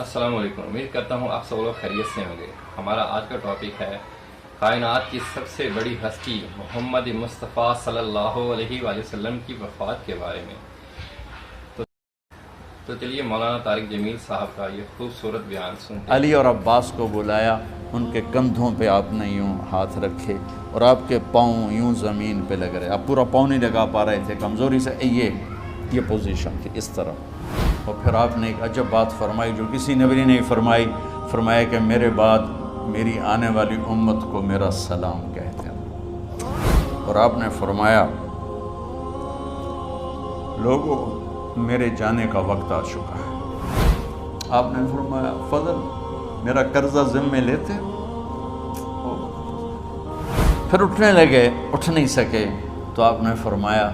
السلام علیکم، امید کرتا ہوں آپ سب لوگ خیریت سے ہوں گے۔ ہمارا آج کا ٹاپک ہے کائنات کی سب سے بڑی ہستی محمد مصطفیٰ صلی اللہ علیہ وآلہ وسلم کی وفات کے بارے میں۔ تو چلیے مولانا طارق جمیل صاحب کا یہ خوبصورت بیان سنتے ہیں۔ علی اور عباس کو بلایا، ان کے کندھوں پہ آپ نے یوں ہاتھ رکھے اور آپ کے پاؤں یوں زمین پہ لگ رہے، آپ پورا پاؤں نہیں لگا پا رہے تھے کمزوری سے، یہ پوزیشن تھی اس طرح۔ اور پھر آپ نے ایک عجب بات فرمائی جو کسی نبی نے نہیں فرمائی، فرمایا کہ میرے بعد میری آنے والی امت کو میرا سلام کہتے ہیں۔ اور آپ نے فرمایا لوگوں میرے جانے کا وقت آ چکا ہے۔ آپ نے فرمایا فضل میرا قرضہ ذمہ لیتے ہو؟ پھر اٹھنے لگے، اٹھ نہیں سکے تو آپ نے فرمایا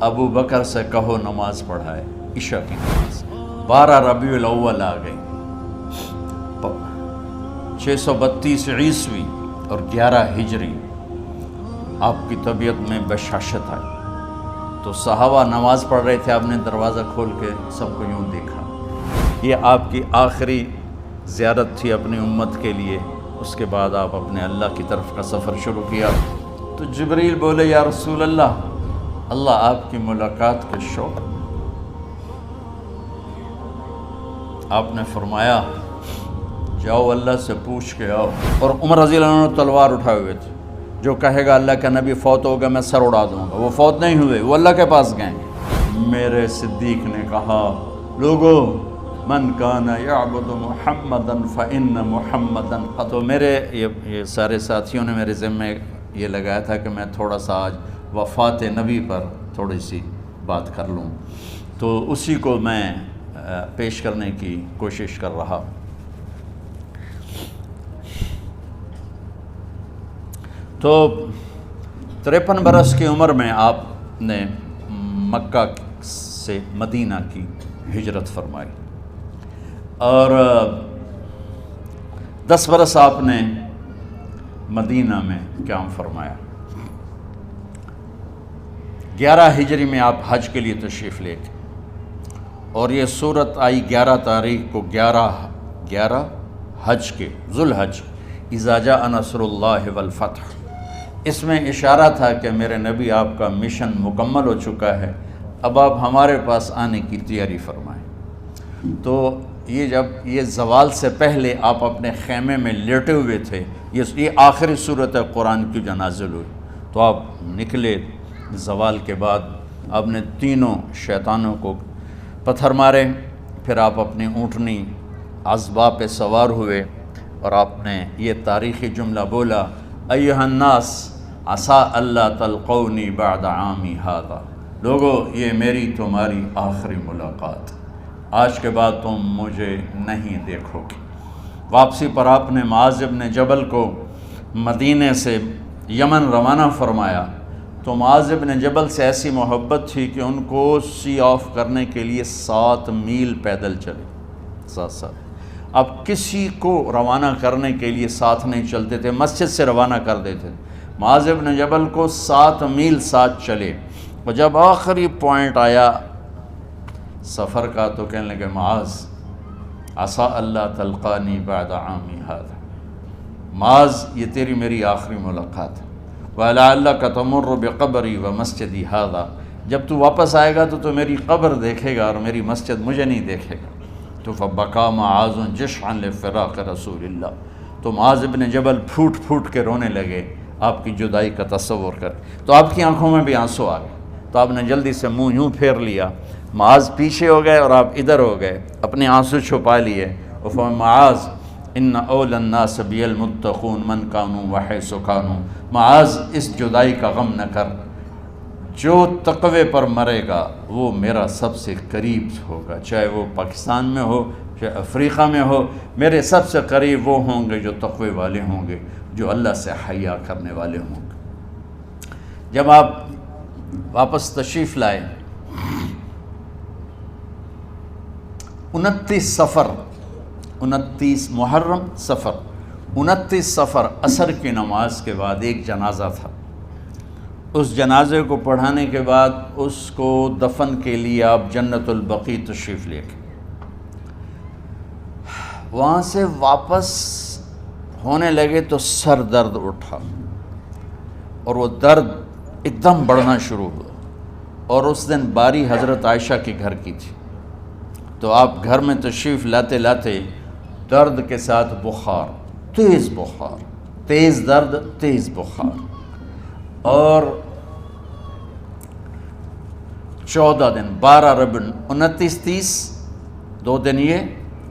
ابو بکر سے کہو نماز پڑھائے، عشاء کی نماز۔ 12 ربیع الاول آ گئی، 632 عیسوی اور 11 ہجری، آپ کی طبیعت میں بشاشت آئی تو صحابہ نماز پڑھ رہے تھے، آپ نے دروازہ کھول کے سب کو یوں دیکھا۔ یہ آپ کی آخری زیارت تھی اپنی امت کے لیے، اس کے بعد آپ اپنے اللہ کی طرف کا سفر شروع کیا۔ تو جبریل بولے یا رسول اللہ، اللہ آپ کی ملاقات کے شوق۔ آپ نے فرمایا جاؤ اللہ سے پوچھ کے آؤ۔ اور عمر رضی اللہ عنہ تلوار اٹھائے ہوئے تھے، جو کہے گا اللہ کا نبی فوت ہوگا میں سر اڑا دوں گا، وہ فوت نہیں ہوئے، وہ اللہ کے پاس گئے۔ میرے صدیق نے کہا لوگو من کان یعبد محمدا فإن محمدا قد، تو میرے یہ سارے ساتھیوں نے میرے ذمہ یہ لگایا تھا کہ میں تھوڑا سا آج وفات نبی پر تھوڑی سی بات کر لوں، تو اسی کو میں پیش کرنے کی کوشش کر رہا۔ تو 53 برس کی عمر میں آپ نے مکہ سے مدینہ کی ہجرت فرمائی، اور 10 برس آپ نے مدینہ میں قیام فرمایا۔ 11 ہجری میں آپ حج کے لیے تشریف لے گئے، اور یہ صورت آئی 11 تاریخ کو، 11 حج کے، ذوالحج، اذا جاء نصر اللہ والفتح۔ اس میں اشارہ تھا کہ میرے نبی آپ کا مشن مکمل ہو چکا ہے، اب آپ ہمارے پاس آنے کی تیاری فرمائیں۔ تو یہ جب یہ زوال سے پہلے آپ اپنے خیمے میں لیٹے ہوئے تھے، یہ آخری صورت قرآن کی جو نازل ہوئی، تو آپ نکلے زوال کے بعد، آپ نے تینوں شیطانوں کو پتھر مارے، پھر آپ اپنی اونٹنی عذبہ پہ سوار ہوئے، اور آپ نے یہ تاریخی جملہ بولا ایھا الناس عسیٰ اللہ تلقونی بعد عامی ھذا، لوگو یہ میری تمہاری آخری ملاقات، آج کے بعد تم مجھے نہیں دیکھو گے۔ واپسی پر آپ نے معاذ بن جبل کو مدینے سے یمن روانہ فرمایا، تو معاذ بن جبل سے ایسی محبت تھی کہ ان کو سی آف کرنے کے لیے 7 میل پیدل چلے، 7۔ اب کسی کو روانہ کرنے کے لیے ساتھ نہیں چلتے تھے، مسجد سے روانہ کر دیتے تھے، معاذ بن جبل کو 7 میل ساتھ چلے، اور جب آخری پوائنٹ آیا سفر کا تو کہنے لگے معاذ عسیٰ اللہ تلقانی بعد عامی ھذا، معاذ یہ تیری میری آخری ملاقات ہے، وَلَعَلَّكَ تَمُرُّ بِقَبْرِي وَمَسْجِدِي ھذا، جب تو واپس آئے گا تو میری قبر دیکھے گا اور میری مسجد مجھے نہیں دیکھے گا۔ تو فَبَكَىٰ مُعَاذٌ جِشْعًا لِفِرَاقِ رسول اللہ، تو معاذ بن جبل پھوٹ پھوٹ کے رونے لگے آپ کی جدائی کا تصور کر، تو آپ کی آنکھوں میں بھی آنسو آ گئے، تو آپ نے جلدی سے منہ یوں پھیر لیا، معاذ پیچھے ہو گئے اور آپ ادھر ہو گئے، اپنے آنسو چھپا لیے، اور فرمایا معاذ ان اولی الناس بی المتقون من کانوا وحیث کانوا، معاذ اس جدائی کا غم نہ کر، جو تقوی پر مرے گا وہ میرا سب سے قریب ہوگا، چاہے وہ پاکستان میں ہو چاہے افریقہ میں ہو، میرے سب سے قریب وہ ہوں گے جو تقوی والے ہوں گے، جو اللہ سے حیا کرنے والے ہوں گے۔ جب آپ واپس تشریف لائے، 29 محرم صفر، 29 صفر عصر کی نماز کے بعد ایک جنازہ تھا، اس جنازے کو پڑھانے کے بعد اس کو دفن کے لیے آپ جنت البقیع تشریف لے گئے۔ وہاں سے واپس ہونے لگے تو سر درد اٹھا، اور وہ درد ایک دم بڑھنا شروع ہوا، اور اس دن باری حضرت عائشہ کے گھر کی تھی، تو آپ گھر میں تشریف لاتے لاتے درد کے ساتھ بخار، تیز درد، تیز بخار، اور 14 دن 12 ربیع 29 30 2 دن یہ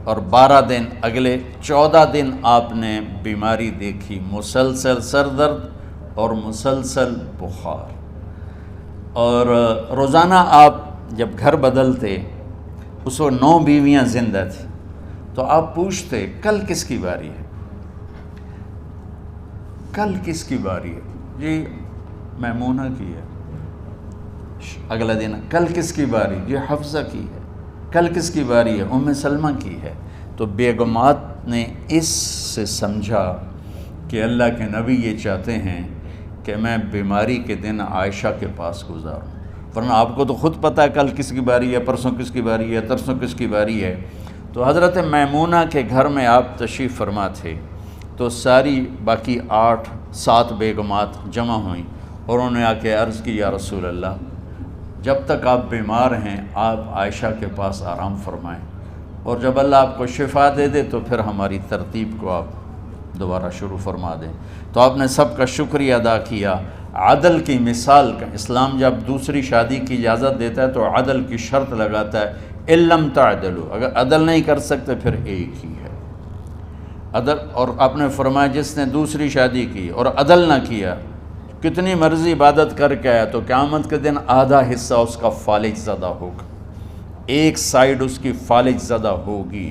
اور 12 دن اگلے 14 دن آپ نے بیماری دیکھی، مسلسل سر درد اور مسلسل بخار۔ اور روزانہ آپ جب گھر بدلتے، اس وقت 9 بیویاں زندہ تھیں، تو آپ پوچھتے کل کس کی باری ہے، کل کس کی باری ہے؟ جی میمونہ کی ہے۔ اگلا دن کل کس کی باری؟ جی حفصہ کی ہے۔ کل کس کی باری ہے؟ ام سلمہ کی ہے۔ تو بیگمات نے اس سے سمجھا کہ اللہ کے نبی یہ چاہتے ہیں کہ میں بیماری کے دن عائشہ کے پاس گزاروں، ورنہ آپ کو تو خود پتہ ہے کل کس کی باری ہے، پرسوں کس کی باری ہے، ترسوں کس کی باری ہے۔ تو حضرت میمونہ کے گھر میں آپ تشریف فرما تھے، تو ساری باقی 8-7 بیگمات جمع ہوئیں، اور انہوں نے آ کے عرض کی یا رسول اللہ، جب تک آپ بیمار ہیں آپ عائشہ کے پاس آرام فرمائیں، اور جب اللہ آپ کو شفا دے دے تو پھر ہماری ترتیب کو آپ دوبارہ شروع فرما دیں۔ تو آپ نے سب کا شکریہ ادا کیا۔ عدل کی مثال کا اسلام جب دوسری شادی کی اجازت دیتا ہے تو عدل کی شرط لگاتا ہے، اِلَّمْ تَعْدِلُوا، اگر عدل نہیں کر سکتے پھر ایک ہی ہے عدل۔ اور آپ نے فرمایا جس نے دوسری شادی کی اور عدل نہ کیا، کتنی مرضی عبادت کر کے آیا، تو قیامت کے دن آدھا حصہ اس کا فالج زدہ ہوگا، ایک سائیڈ اس کی فالج زدہ ہوگی،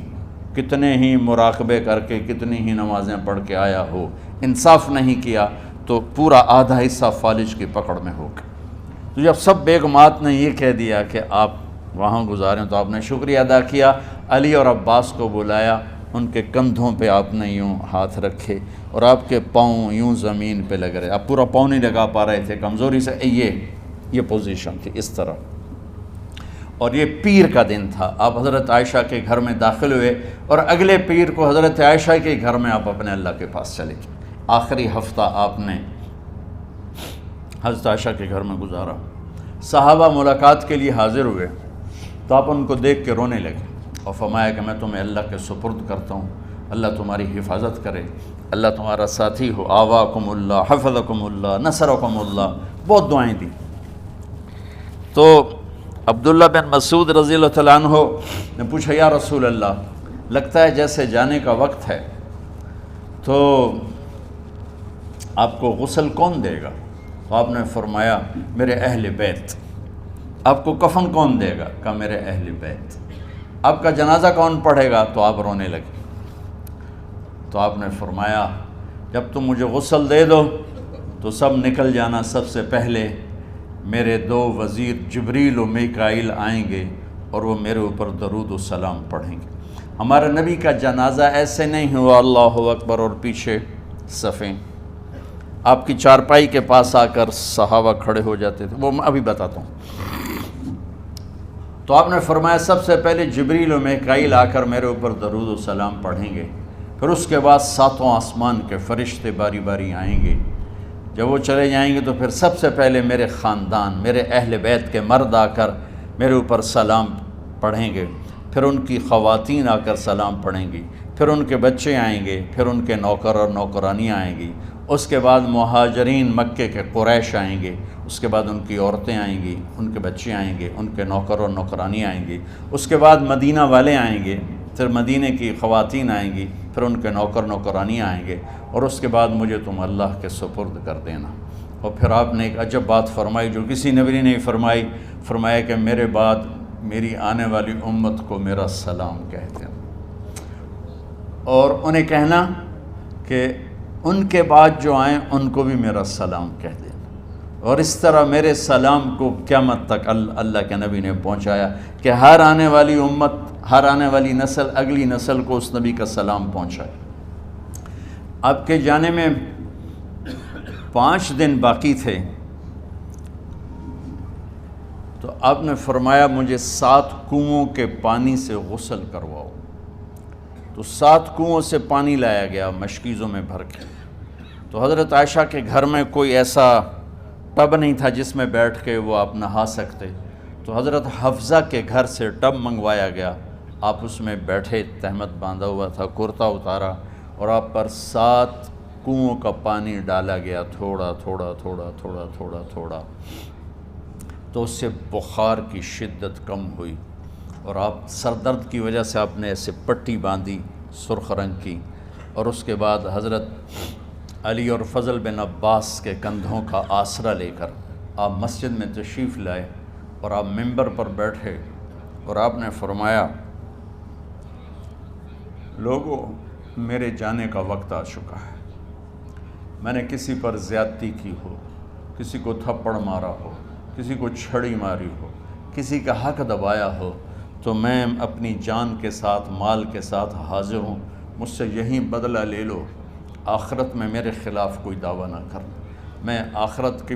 کتنے ہی مراقبے کر کے کتنی ہی نمازیں پڑھ کے آیا ہو، انصاف نہیں کیا تو پورا آدھا حصہ فالج کی پکڑ میں ہوگا۔ تو جب سب بیگمات نے یہ کہہ دیا کہ آپ وہاں گزاریں تو آپ نے شکریہ ادا کیا، علی اور عباس کو بلایا، ان کے کندھوں پہ آپ نے یوں ہاتھ رکھے اور آپ کے پاؤں یوں زمین پہ لگ رہے، آپ پورا پاؤں نہیں لگا پا رہے تھے کمزوری سے، یہ پوزیشن تھی اس طرح۔ اور یہ پیر کا دن تھا، آپ حضرت عائشہ کے گھر میں داخل ہوئے، اور اگلے پیر کو حضرت عائشہ کے گھر میں آپ اپنے اللہ کے پاس چلے گئے۔ آخری ہفتہ آپ نے حضرت عائشہ کے گھر میں گزارا۔ صحابہ ملاقات کے لیے حاضر ہوئے تو آپ ان کو دیکھ کے رونے لگے اور فرمایا کہ میں تمہیں اللہ کے سپرد کرتا ہوں، اللہ تمہاری حفاظت کرے، اللہ تمہارا ساتھی ہو، آواکم اللہ، حفظکم اللہ، نصرکم اللہ، بہت دعائیں دی۔ تو عبداللہ بن مسعود رضی اللہ تعالیٰ عنہ نے پوچھا یا رسول اللہ، لگتا ہے جیسے جانے کا وقت ہے، تو آپ کو غسل کون دے گا؟ تو آپ نے فرمایا میرے اہل بیت۔ آپ کو کفن کون دے گا؟ کہا میرے اہل بیت۔ آپ کا جنازہ کون پڑھے گا؟ تو آپ رونے لگے۔ تو آپ نے فرمایا جب تم مجھے غسل دے دو تو سب نکل جانا، سب سے پہلے میرے 2 وزیر جبریل و میکائیل آئیں گے اور وہ میرے اوپر درود و سلام پڑھیں گے۔ ہمارے نبی کا جنازہ ایسے نہیں ہوا اللہ اکبر اور پیچھے صفیں، آپ کی چارپائی کے پاس آ کر صحابہ کھڑے ہو جاتے تھے، وہ میں ابھی بتاتا ہوں۔ تو آپ نے فرمایا سب سے پہلے جبریل و میکائیل آ کر میرے اوپر درود و سلام پڑھیں گے، پھر اس کے بعد 7 آسمان کے فرشتے باری باری آئیں گے۔ جب وہ چلے جائیں گے تو پھر سب سے پہلے میرے خاندان، میرے اہل بیت کے مرد آ کر میرے اوپر سلام پڑھیں گے، پھر ان کی خواتین آ کر سلام پڑھیں گی، پھر ان کے بچے آئیں گے، پھر ان کے نوکر اور نوکرانیاں آئیں گی، اس کے بعد مہاجرین مکے کے قریش آئیں گے، اس کے بعد ان کی عورتیں آئیں گی، ان کے بچے آئیں گے، ان کے نوکر اور نوکرانی آئیں گی، اس کے بعد مدینہ والے آئیں گے، پھر مدینہ کی خواتین آئیں گی، پھر ان کے نوکر نوکرانی آئیں گے، اور اس کے بعد مجھے تم اللہ کے سپرد کر دینا۔ اور پھر آپ نے ایک عجب بات فرمائی جو کسی نبی نے نہیں فرمائی، فرمایا کہ میرے بعد میری آنے والی امت کو میرا سلام کہہ دینا، اور انہیں کہنا کہ ان کے بعد جو آئیں ان کو بھی میرا سلام کہہ دینا، اور اس طرح میرے سلام کو قیامت تک اللہ کے نبی نے پہنچایا کہ ہر آنے والی امت، ہر آنے والی نسل اگلی نسل کو اس نبی کا سلام پہنچائے۔ آپ کے جانے میں 5 دن باقی تھے، تو آپ نے فرمایا مجھے 7 کنوؤں کے پانی سے غسل کرواؤ۔ تو 7 کنوؤں سے پانی لایا گیا مشکیزوں میں بھر کے. تو حضرت عائشہ کے گھر میں کوئی ایسا ٹب نہیں تھا جس میں بیٹھ کے وہ آپ نہا سکتے. تو حضرت حفصہ کے گھر سے ٹب منگوایا گیا. آپ اس میں بیٹھے، تہمت باندھا ہوا تھا، کرتا اتارا، اور آپ پر 7 کنوؤں کا پانی ڈالا گیا، تھوڑا تھوڑا تھوڑا تھوڑا تھوڑا تھوڑا. تو اس سے بخار کی شدت کم ہوئی، اور آپ سر درد کی وجہ سے آپ نے ایسے پٹی باندھی سرخ رنگ کی. اور اس کے بعد حضرت علی اور فضل بن عباس کے کندھوں کا آسرا لے کر آپ مسجد میں تشریف لائے، اور آپ ممبر پر بیٹھے، اور آپ نے فرمایا لوگوں، میرے جانے کا وقت آ چکا ہے. میں نے کسی پر زیادتی کی ہو، کسی کو تھپڑ مارا ہو، کسی کو چھڑی ماری ہو، کسی کا حق دبایا ہو، تو میں اپنی جان کے ساتھ، مال کے ساتھ حاضر ہوں. مجھ سے یہیں بدلہ لے لو، آخرت میں میرے خلاف کوئی دعویٰ نہ کرنا. میں آخرت کے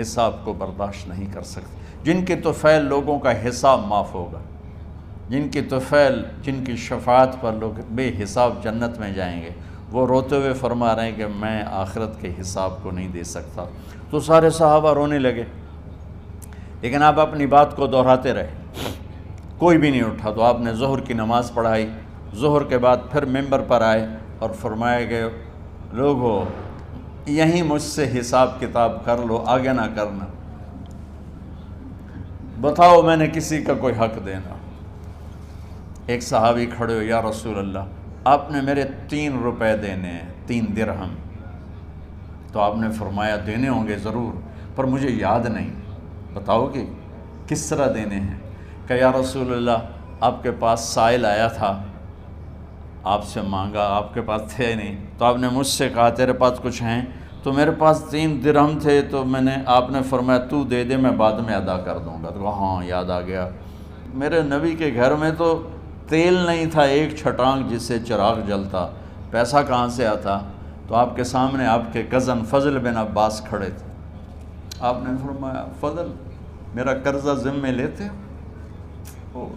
حساب کو برداشت نہیں کر سکتا. جن کے طفیل لوگوں کا حساب معاف ہوگا، جن کی طفیل، جن کی شفاعت پر لوگ بے حساب جنت میں جائیں گے، وہ روتے ہوئے فرما رہے ہیں کہ میں آخرت کے حساب کو نہیں دے سکتا. تو سارے صحابہ رونے لگے، لیکن آپ اپنی بات کو دہراتے رہے، کوئی بھی نہیں اٹھا. تو آپ نے ظہر کی نماز پڑھائی. ظہر کے بعد پھر ممبر پر آئے اور فرمایا کہ لوگو، یہیں مجھ سے حساب کتاب کر لو، آگے نہ کرنا. بتاؤ میں نے کسی کا کوئی حق دینا. ایک صحابی کھڑے ہو، یا رسول اللہ، آپ نے میرے 3 روپے دینے ہیں، 3 درہم. تو آپ نے فرمایا دینے ہوں گے ضرور، پر مجھے یاد نہیں، بتاؤ کہ کس طرح دینے ہیں. کہ یا رسول اللہ، آپ کے پاس سائل آیا تھا، آپ سے مانگا، آپ کے پاس تھے نہیں، تو آپ نے مجھ سے کہا تیرے پاس کچھ ہیں؟ تو میرے پاس 3 درہم تھے، تو آپ نے فرمایا تو دے دے، میں بعد میں ادا کر دوں گا. تو ہاں یاد آ گیا. میرے نبی کے گھر میں تو تیل نہیں تھا، ایک چھٹانگ جس سے چراغ جلتا، پیسہ کہاں سے آتا؟ تو آپ کے سامنے آپ کے کزن فضل بن عباس کھڑے تھے. آپ نے فرمایا فضل، میرا قرضہ ذمے لیتے ہو؟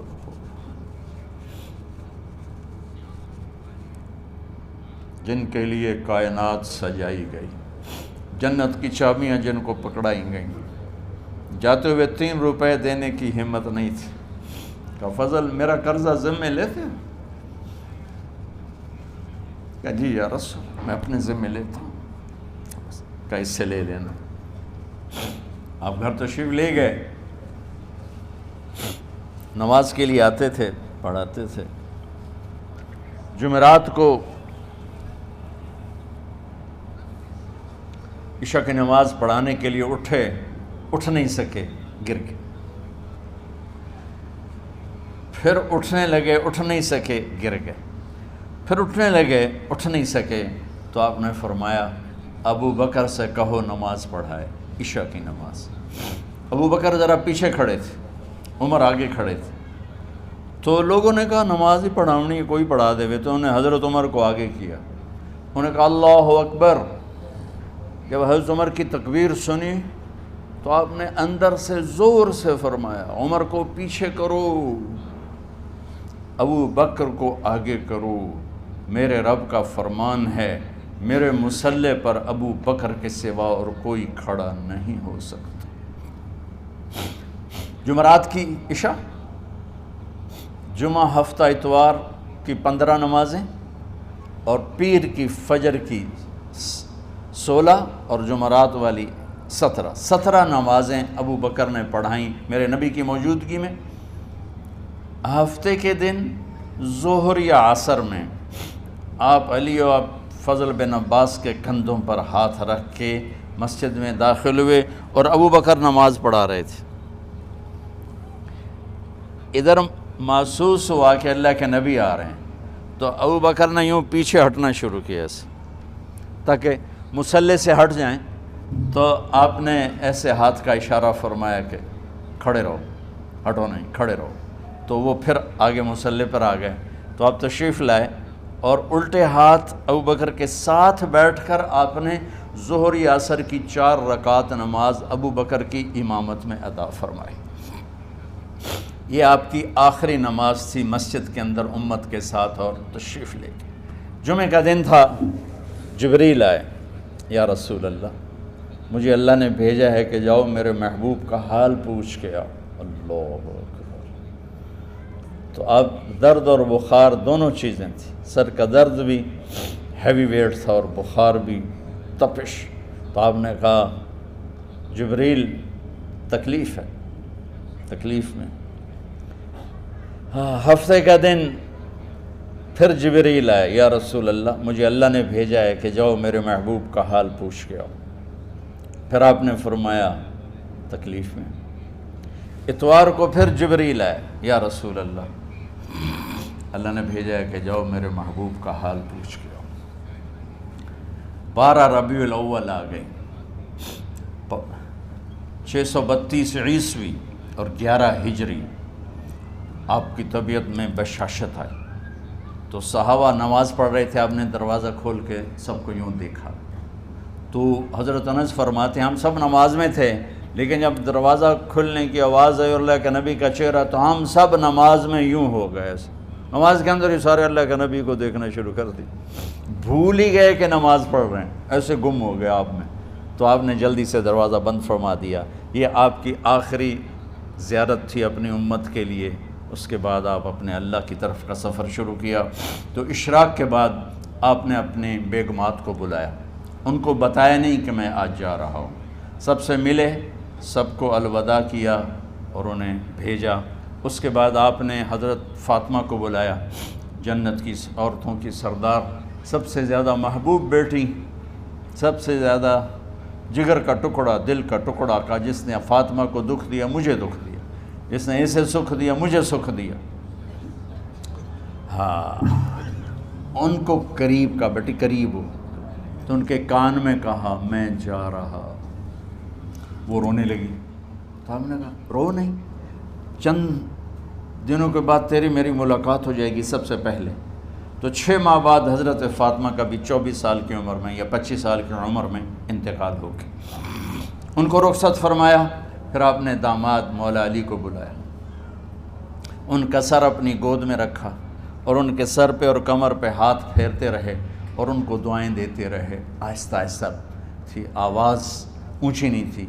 جن کے لیے کائنات سجائی گئی، جنت کی چابیاں جن کو پکڑائی گئیں، جاتے ہوئے 3 روپے دینے کی ہمت نہیں تھی. کہ فضل میرا قرضہ ذمے لیتے ہو؟ کہ جی یا رسول، میں اپنے ذمے لیتا ہوں. کہ اس سے لے لینا. آپ گھر تشریف لے گئے، نماز کے لیے آتے تھے، پڑھاتے تھے. جمعرات کو عشاء کی نماز پڑھانے کے لیے اٹھ نہیں سکے، گر کے. پھر اٹھنے لگے، اٹھ نہیں سکے، گر گئے. پھر اٹھنے لگے، اٹھ نہیں سکے. تو آپ نے فرمایا ابو بکر سے کہو نماز پڑھائے، عشاء کی نماز. ابو بکر ذرا پیچھے کھڑے تھے، عمر آگے کھڑے تھے. تو لوگوں نے کہا نماز ہی پڑھاؤنی ہے، کوئی پڑھا دے. تو انہوں نے حضرت عمر کو آگے کیا. انہوں نے کہا اللہ اکبر. جب حضرت عمر کی تکبیر سنی تو آپ نے اندر سے زور سے فرمایا عمر کو پیچھے کرو، ابو بکر کو آگے کرو. میرے رب کا فرمان ہے، میرے مصلی پر ابو بکر کے سوا اور کوئی کھڑا نہیں ہو سکتا. جمعرات کی عشاء، جمعہ ہفتہ اتوار کی 15 نمازیں، اور پیر کی فجر کی 16 اور جمعرات والی 17 نمازیں ابو بکر نے پڑھائیں میرے نبی کی موجودگی میں. ہفتے کے دن ظہر یا عصر میں آپ علی اور فضل بن عباس کے کندھوں پر ہاتھ رکھ کے مسجد میں داخل ہوئے اور ابو بکر نماز پڑھا رہے تھے. ادھر محسوس ہوا کہ اللہ کے نبی آ رہے ہیں، تو ابو بکر نے یوں پیچھے ہٹنا شروع کیا ایسے تاکہ مصلی سے ہٹ جائیں. تو آپ نے ایسے ہاتھ کا اشارہ فرمایا کہ کھڑے رہو، ہٹو نہیں، کھڑے رہو. تو وہ پھر آگے مصلی پر آ گئے. تو آپ تشریف لائے اور الٹے ہاتھ ابو بکر کے ساتھ بیٹھ کر آپ نے ظہر یا عصر کی 4 رکعت نماز ابو بکر کی امامت میں ادا فرمائی. یہ آپ کی آخری نماز تھی مسجد کے اندر امت کے ساتھ اور تشریف لے کے۔ جمعہ کا دن تھا، جبریل آئے، یا رسول اللہ مجھے اللہ نے بھیجا ہے کہ جاؤ میرے محبوب کا حال پوچھ کے آؤ۔ اللہ اکبر۔ تو اب درد اور بخار دونوں چیزیں تھیں، سر کا درد بھی ہیوی ویٹ تھا اور بخار بھی، تپش۔ تو آپ نے کہا جبریل تکلیف ہے، تکلیف میں۔ ہفتے کا دن پھر جبریل آئے، یا رسول اللہ مجھے اللہ نے بھیجا ہے کہ جاؤ میرے محبوب کا حال پوچھ کے آؤ۔ پھر آپ نے فرمایا تکلیف میں۔ اتوار کو پھر جبریل آئے، یا رسول اللہ نے بھیجا ہے کہ جاؤ میرے محبوب کا حال پوچھ کے آؤ۔ 12 ربیع الاول آ گئی، 632 عیسوی اور 11 ہجری، آپ کی طبیعت میں بشاشت آئی۔ تو صحابہ نماز پڑھ رہے تھے، آپ نے دروازہ کھول کے سب کو یوں دیکھا۔ تو حضرت انس فرماتے ہیں ہم سب نماز میں تھے، لیکن جب دروازہ کھلنے کی آواز آئی اور اللہ کے نبی کا چہرہ، تو ہم سب نماز میں یوں ہو گئے، نماز کے اندر ہی سارے اللہ کے نبی کو دیکھنا شروع کر دی، بھول ہی گئے کہ نماز پڑھ رہے ہیں، ایسے گم ہو گئے آپ میں۔ تو آپ نے جلدی سے دروازہ بند فرما دیا۔ یہ آپ کی آخری زیارت تھی اپنی امت کے لیے۔ اس کے بعد آپ اپنے اللہ کی طرف کا سفر شروع کیا۔ تو اشراق کے بعد آپ نے اپنی بیگمات کو بلایا، ان کو بتایا نہیں کہ میں آج جا رہا ہوں، سب سے ملے، سب کو الوداع کیا اور انہیں بھیجا۔ اس کے بعد آپ نے حضرت فاطمہ کو بلایا، جنت کی عورتوں کی سردار، سب سے زیادہ محبوب بیٹی، سب سے زیادہ جگر کا ٹکڑا، دل کا ٹکڑا کا، جس نے فاطمہ کو دکھ دیا مجھے دکھ دیا، جس نے اسے سکھ دیا مجھے سکھ دیا۔ ہاں، ان کو قریب کا، بیٹی قریب ہو، تو ان کے کان میں کہا میں جا رہا۔ وہ رونے لگی، تو ہم نے کہا رو نہیں، چند دنوں کے بعد تیری میری ملاقات ہو جائے گی سب سے پہلے۔ تو 6 ماہ بعد حضرت فاطمہ کا بھی 24 سال کی عمر میں یا 25 سال کی عمر میں انتقال ہو گیا۔ ان کو رخصت فرمایا۔ پھر آپ نے داماد مولا علی کو بلایا، ان کا سر اپنی گود میں رکھا اور ان کے سر پہ اور کمر پہ ہاتھ پھیرتے رہے اور ان کو دعائیں دیتے رہے۔ آہستہ آہستہ تھی، آواز اونچی نہیں تھی،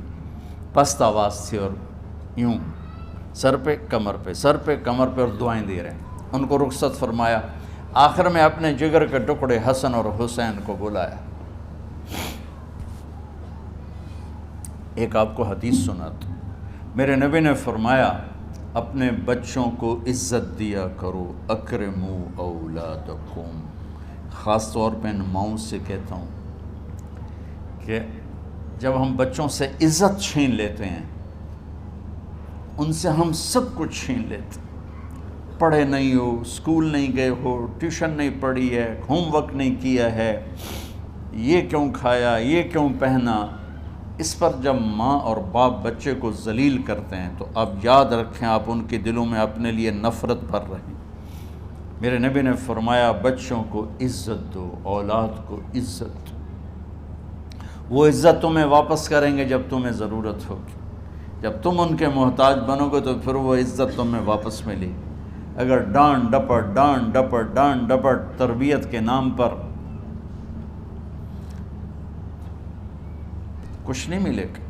پست آواز تھی، اور یوں سر پہ کمر پہ، سر پہ کمر پہ، اور دعائیں دے رہے ہیں۔ ان کو رخصت فرمایا۔ آخر میں اپنے جگر کے ٹکڑے حسن اور حسین کو بلایا۔ ایک آپ کو حدیث سناتا ہوں۔ میرے نبی نے فرمایا اپنے بچوں کو عزت دیا کرو، اکرموا اولادکم۔ خاص طور پہ ان ماؤں سے کہتا ہوں کہ جب ہم بچوں سے عزت چھین لیتے ہیں، ان سے ہم سب کچھ چھین لیتے ہیں۔ پڑھے نہیں ہو، اسکول نہیں گئے ہو، ٹیوشن نہیں پڑھی ہے، ہوم ورک نہیں کیا ہے، یہ کیوں کھایا، یہ کیوں پہنا، اس پر جب ماں اور باپ بچے کو ذلیل کرتے ہیں تو اب یاد رکھیں آپ ان کے دلوں میں اپنے لیے نفرت بھر رہے ہیں۔ میرے نبی نے فرمایا بچوں کو عزت دو، اولاد کو عزت دو۔ وہ عزت تمہیں واپس کریں گے جب تمہیں ضرورت ہوگی۔ جب تم ان کے محتاج بنو گے تو پھر وہ عزت تمہیں واپس ملے گی۔ اگر ڈانٹ ڈپٹ تربیت کے نام پر کچھ نہیں ملے گا۔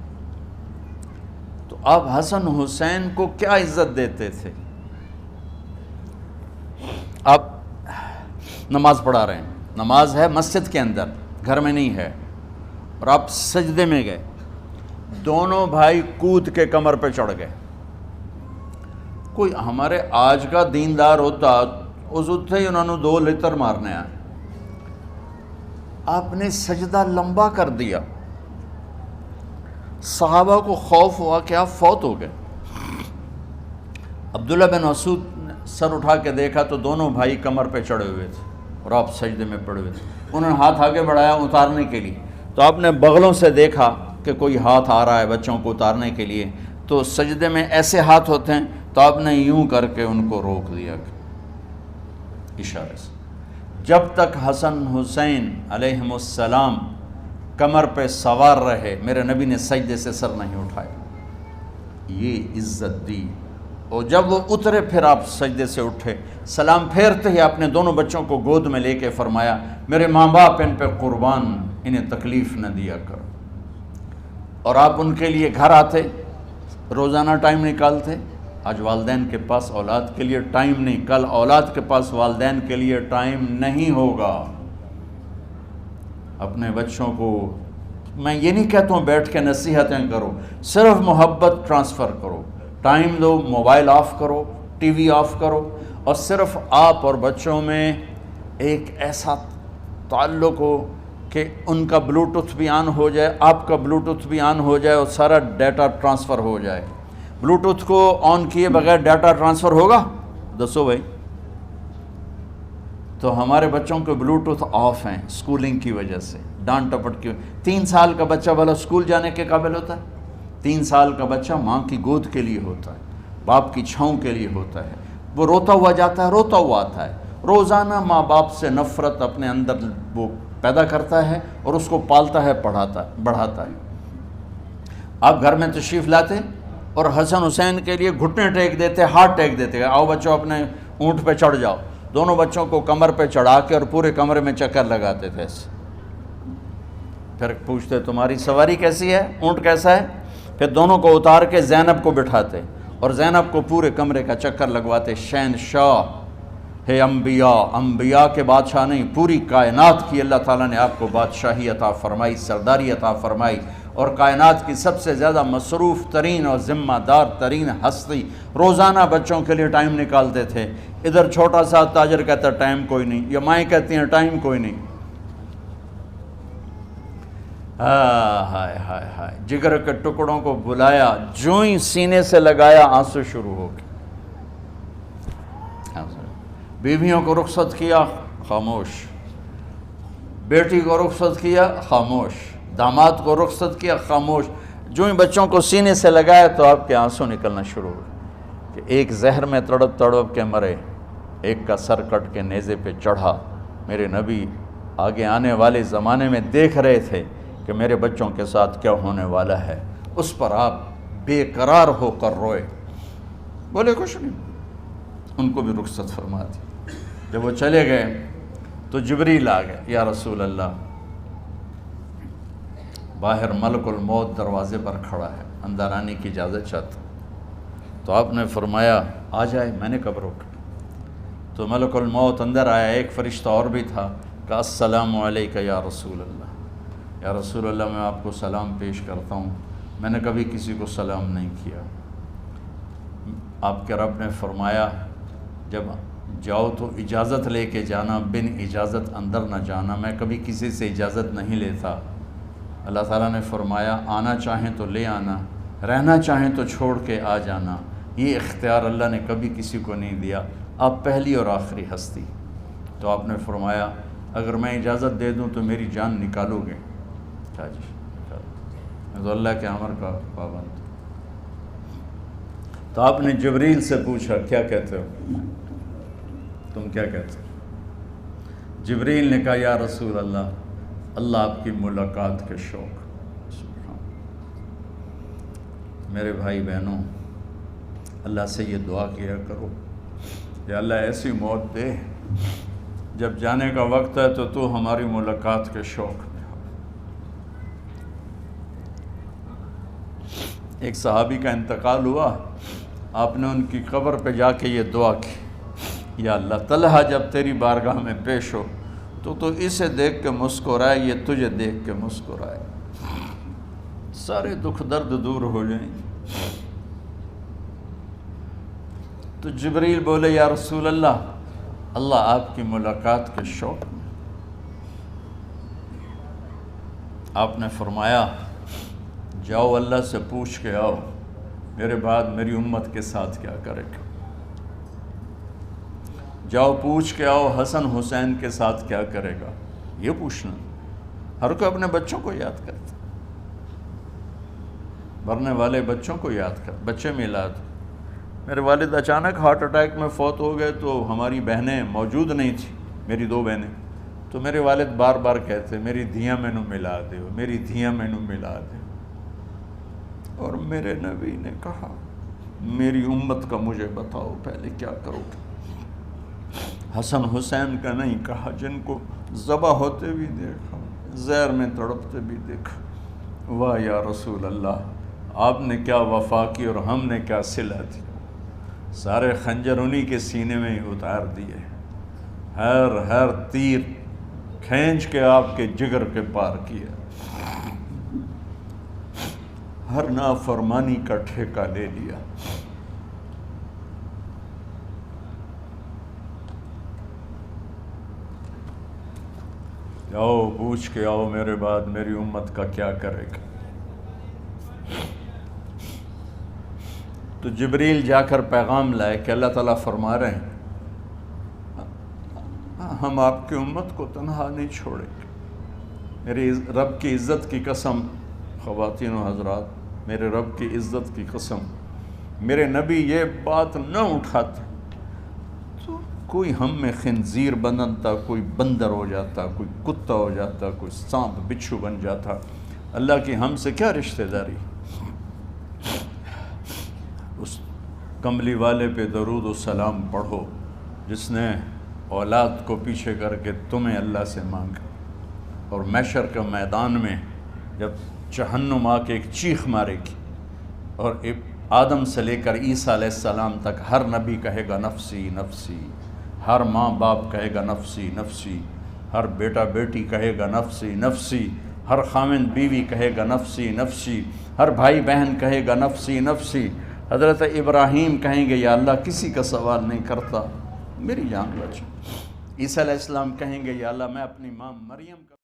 تو آپ حسن حسین کو کیا عزت دیتے تھے؟ آپ نماز پڑھا رہے ہیں، نماز ہے مسجد کے اندر، گھر میں نہیں ہے، اور آپ سجدے میں گئے، دونوں بھائی کود کے کمر پہ چڑھ گئے۔ کوئی ہمارے آج کا دیندار ہوتا اس اٹھتے ہی انہوں نے 2 لتر مارنے آئے۔ آپ نے سجدہ لمبا کر دیا، صحابہ کو خوف ہوا کہ آپ فوت ہو گئے۔ عبداللہ بن مسعود نے سر اٹھا کے دیکھا تو دونوں بھائی کمر پہ چڑھے ہوئے تھے اور آپ سجدے میں پڑے ہوئے تھے۔ انہوں نے ہاتھ آگے بڑھایا اتارنے کے لیے، تو آپ نے بغلوں سے دیکھا کہ کوئی ہاتھ آ رہا ہے بچوں کو اتارنے کے لیے، تو سجدے میں ایسے ہاتھ ہوتے ہیں، تو آپ نے یوں کر کے ان کو روک دیا اشارے سے۔ جب تک حسن حسین علیہم السلام کمر پہ سوار رہے، میرے نبی نے سجدے سے سر نہیں اٹھایا۔ یہ عزت دی اور جب وہ اترے پھر آپ سجدے سے اٹھے، سلام پھیرتے ہی اپنے دونوں بچوں کو گود میں لے کے فرمایا میرے ماں باپ ان پہ قربان، انہیں تکلیف نہ دیا کرو۔ اور آپ ان کے لیے گھر آتے، روزانہ ٹائم نکالتے۔ آج والدین کے پاس اولاد کے لیے ٹائم نہیں، کل اولاد کے پاس والدین کے لیے ٹائم نہیں ہوگا۔ اپنے بچوں کو میں یہ نہیں کہتا ہوں بیٹھ کے نصیحتیں کرو، صرف محبت ٹرانسفر کرو، ٹائم دو، موبائل آف کرو، ٹی وی آف کرو، اور صرف آپ اور بچوں میں ایک ایسا تعلق ہو کہ ان کا بلوٹوتھ بھی آن ہو جائے، آپ کا بلوٹوتھ بھی آن ہو جائے اور سارا ڈیٹا ٹرانسفر ہو جائے۔ بلوٹوتھ کو آن کیے بغیر ڈیٹا ٹرانسفر ہوگا؟ دسو بھائی۔ تو ہمارے بچوں کے بلوٹوتھ آف ہیں سکولنگ کی وجہ سے، ڈانٹ ٹپٹ کی۔ 3 سال کا بچہ بھلا سکول جانے کے قابل ہوتا ہے؟ 3 سال کا بچہ ماں کی گود کے لیے ہوتا ہے، باپ کی چھاؤں کے لیے ہوتا ہے، وہ روتا ہوا جاتا ہے، روتا ہوا آتا ہے، روزانہ ماں باپ سے نفرت اپنے اندر وہ پیدا کرتا ہے اور اس کو پالتا ہے، بڑھاتا ہے۔ آپ گھر میں تشریف لاتے اور حسن حسین کے لیے گھٹنے ٹیک دیتے، ہاتھ ٹیک دیتے، آؤ بچوں اپنے اونٹ پہ چڑھ جاؤ، دونوں بچوں کو کمر پہ چڑھا کے اور پورے کمرے میں چکر لگاتے تھے ایسے۔ پھر پوچھتے تمہاری سواری کیسی ہے، اونٹ کیسا ہے؟ پھر دونوں کو اتار کے زینب کو بٹھاتے اور زینب کو پورے کمرے کا چکر لگواتے۔ شہنشاہ ہے انبیاء، انبیاء کے بادشاہ نہیں، پوری کائنات کی اللہ تعالیٰ نے آپ کو بادشاہی عطا فرمائی، سرداری عطا فرمائی، اور کائنات کی سب سے زیادہ مصروف ترین اور ذمہ دار ترین ہستی روزانہ بچوں کے لیے ٹائم نکالتے تھے۔ ادھر چھوٹا سا تاجر کہتا ہے ٹائم کوئی نہیں، یا مائیں کہتی ہیں ٹائم کوئی نہیں۔ ہائے ہائے ہائے، جگر کے ٹکڑوں کو بلایا، جو ہی سینے سے لگایا آنسو شروع ہو گئے۔ بیویوں کو رخصت کیا، خاموش، بیٹی کو رخصت کیا، خاموش، داماد کو رخصت کیا، خاموش۔ جو ہی بچوں کو سینے سے لگایا تو آپ کے آنسو نکلنا شروع ہو گئے کہ ایک زہر میں تڑپ تڑپ کے مرے، ایک کا سر کٹ کے نیزے پہ چڑھا۔ میرے نبی آگے آنے والے زمانے میں دیکھ رہے تھے کہ میرے بچوں کے ساتھ کیا ہونے والا ہے، اس پر آپ بے قرار ہو کر روئے، بولے کچھ نہیں، ان کو بھی رخصت فرما دی۔ جب وہ چلے گئے تو جبریل آ گئے، یا رسول اللہ باہر ملک الموت دروازے پر کھڑا ہے، اندر آنے کی اجازت چاہتا۔ تو آپ نے فرمایا آ جائے، میں نے کب روکا؟ تو ملک الموت اندر آیا، ایک فرشتہ اور بھی تھا، کہا السلام علیکہ یا رسول اللہ، یا رسول اللہ میں آپ کو سلام پیش کرتا ہوں، میں نے کبھی کسی کو سلام نہیں کیا۔ آپ کے رب نے فرمایا جب جاؤ تو اجازت لے کے جانا، بن اجازت اندر نہ جانا، میں کبھی کسی سے اجازت نہیں لیتا۔ اللہ تعالیٰ نے فرمایا آنا چاہیں تو لے آنا، رہنا چاہیں تو چھوڑ کے آ جانا، یہ اختیار اللہ نے کبھی کسی کو نہیں دیا، آپ پہلی اور آخری ہستی۔ تو آپ نے فرمایا اگر میں اجازت دے دوں تو میری جان نکالو گے؟ کہا جی میں تو اللہ کے امر کا پابند۔ تو آپ نے جبریل سے پوچھا کیا کہتے ہو، تم کیا کہتے ہو؟ جبریل نے کہا یا رسول اللہ، اللہ آپ کی ملاقات کے شوق۔ میرے بھائی بہنوں، اللہ سے یہ دعا کیا کرو یا اللہ ایسی موت دے جب جانے کا وقت ہے تو تو ہماری ملاقات کے شوق میں ہو۔ ایک صحابی کا انتقال ہوا، آپ نے ان کی قبر پہ جا کے یہ دعا کی، یا اللہ طلحہ جب تیری بارگاہ میں پیش ہو تو اسے دیکھ کے مسکرائے، یہ تجھے دیکھ کے مسکرائے، سارے دکھ درد دور ہو جائیں۔ تو جبریل بولے یا رسول اللہ، اللہ آپ کی ملاقات کے شوق میں۔ آپ نے فرمایا جاؤ اللہ سے پوچھ کے آؤ میرے بعد میری امت کے ساتھ کیا کرے گا، جاؤ پوچھ کے آؤ حسن حسین کے ساتھ کیا کرے گا۔ یہ پوچھنا، ہر کوئی اپنے بچوں کو یاد کرتا، مرنے والے بچوں کو یاد کر، بچے میلاد۔ میرے والد اچانک ہارٹ اٹیک میں فوت ہو گئے تو ہماری بہنیں موجود نہیں تھیں، میری 2 بہنیں، تو میرے والد بار بار کہتے میری دھیاں مینوں ملا دیو، میری دھیاں مینوں ملا دیو۔ اور میرے نبی نے کہا میری امت کا مجھے بتاؤ پہلے کیا کرو گے؟ حسن حسین کا نہیں کہا، جن کو ذبح ہوتے بھی دیکھا، زہر میں تڑپتے بھی دیکھا۔ واہ یا رسول اللہ، آپ نے کیا وفا کی اور ہم نے کیا صلہ دی، سارے خنجر انہی کے سینے میں ہی اتار دیے، ہر تیر کھینچ کے آپ کے جگر کے پار کیا، ہر نافرمانی کا ٹھیکہ لے لیا۔ آؤ پوچھ کے آؤ میرے بعد میری امت کا کیا کرے گا۔ تو جبریل جا کر پیغام لائے کہ اللہ تعالیٰ فرما رہے ہیں ہم آپ کی امت کو تنہا نہیں چھوڑیں گے۔ میرے رب کی عزت کی قسم، خواتین و حضرات، میرے رب کی عزت کی قسم، میرے نبی یہ بات نہ اٹھاتے تو کوئی ہم میں خنزیر بنتا، کوئی بندر ہو جاتا، کوئی کتا ہو جاتا، کوئی سانپ بچھو بن جاتا۔ اللہ کی ہم سے کیا رشتہ داری؟ اس کملی والے پہ درود و سلام پڑھو جس نے اولاد کو پیچھے کر کے تمہیں اللہ سے مانگا، اور محشر کے میدان میں جب جہنم آ کے ایک چیخ مارے گی اور آدم سے لے کر عیسیٰ علیہ السلام تک ہر نبی کہے گا نفسی نفسی، ہر ماں باپ کہے گا نفسی نفسی، ہر بیٹا بیٹی کہے گا نفسی نفسی، ہر خاوند بیوی کہے گا نفسی نفسی، ہر بھائی بہن کہے گا نفسی نفسی۔ حضرت ابراہیم کہیں گے یا اللہ کسی کا سوال نہیں کرتا، میری جان بچ۔ عیسیٰ علیہ السلام کہیں گے یا اللہ میں اپنی ماں مریم کا